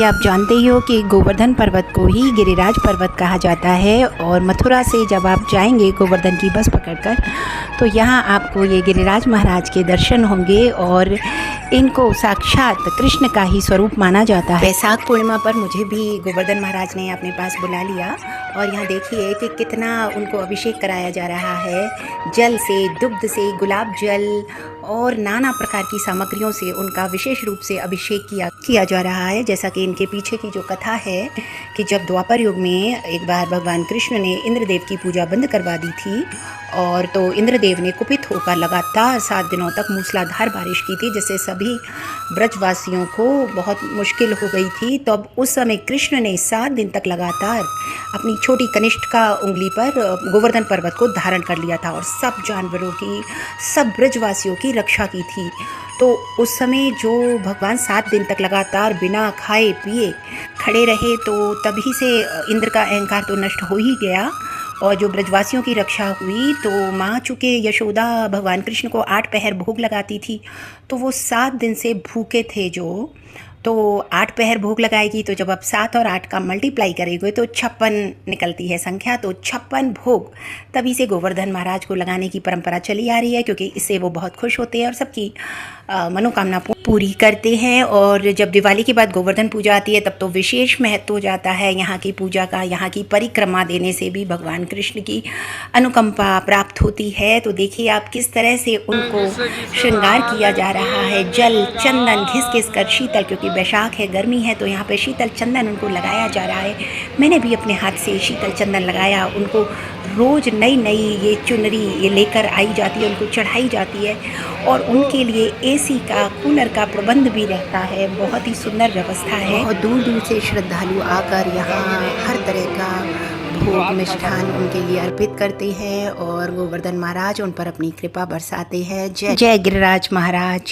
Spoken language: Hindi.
कि आप जानते ही हो कि गोवर्धन पर्वत को ही गिरिराज पर्वत कहा जाता है। और मथुरा से जब आप जाएंगे गोवर्धन की बस पकड़कर, तो यहाँ आपको ये गिरिराज महाराज के दर्शन होंगे और इनको साक्षात कृष्ण का ही स्वरूप माना जाता है। वैशाख पूर्णिमा पर मुझे भी गोवर्धन महाराज ने अपने पास बुला लिया और यहाँ देखिए कि कितना उनको अभिषेक कराया जा रहा है। जल से, दुग्ध से, गुलाब जल और नाना प्रकार की सामग्रियों से उनका विशेष रूप से अभिषेक किया जा रहा है। जैसा कि इनके पीछे की जो कथा है कि जब द्वापर युग में एक बार भगवान कृष्ण ने इंद्रदेव की पूजा बंद करवा दी थी और तो इंद्रदेव ने कुपित होकर लगातार 7 दिनों तक मूसलाधार बारिश की थी, जिससे सभी ब्रजवासियों को बहुत मुश्किल हो गई थी। तो अब उस समय कृष्ण ने 7 दिन तक लगातार अपनी छोटी कनिष्ठिका उंगली पर गोवर्धन पर्वत को धारण कर लिया था और सब जानवरों की, सब ब्रजवासियों की रक्षा की थी। तो उस समय जो भगवान 7 दिन तक लगातार बिना खाए पिए खड़े रहे, तो तभी से इंद्र का अहंकार तो नष्ट हो ही गया और जो ब्रजवासियों की रक्षा हुई। तो माँ चूँकि यशोदा भगवान कृष्ण को 8 पहर भोग लगाती थी, तो वो 7 दिन से भूखे थे जो, तो 8 पहर भोग लगाएगी, तो जब आप 7 और 8 का मल्टीप्लाई करेंगे तो 56 निकलती है संख्या। तो 56 भोग तभी से गोवर्धन महाराज को लगाने की परंपरा चली आ रही है, क्योंकि इससे वो बहुत खुश होते हैं और सबकी मनोकामना पूरी करते हैं। और जब दिवाली के बाद गोवर्धन पूजा आती है, तब तो विशेष महत्व हो जाता है यहाँ की पूजा का। यहाँ की परिक्रमा देने से भी भगवान कृष्ण की अनुकंपा प्राप्त होती है। तो देखिए आप किस तरह से उनको श्रृंगार किया जा रहा है। जल, चंदन घिस घिस कर शीतल, क्योंकि वैशाख है, गर्मी है, तो यहाँ पे शीतल चंदन उनको लगाया जा रहा है। मैंने भी अपने हाथ से शीतल चंदन लगाया। उनको रोज़ नई नई ये चुनरी ये लेकर आई जाती है, उनको चढ़ाई जाती है और उनके लिए एसी का, कूलर का प्रबंध भी रहता है। बहुत ही सुंदर व्यवस्था है। बहुत दूर दूर से श्रद्धालु आकर यहाँ हर तरह का भोग मिष्ठान उनके लिए अर्पित करते हैं और गोवर्धन महाराज उन पर अपनी कृपा बरसाते हैं। जय जय गिरिराज महाराज।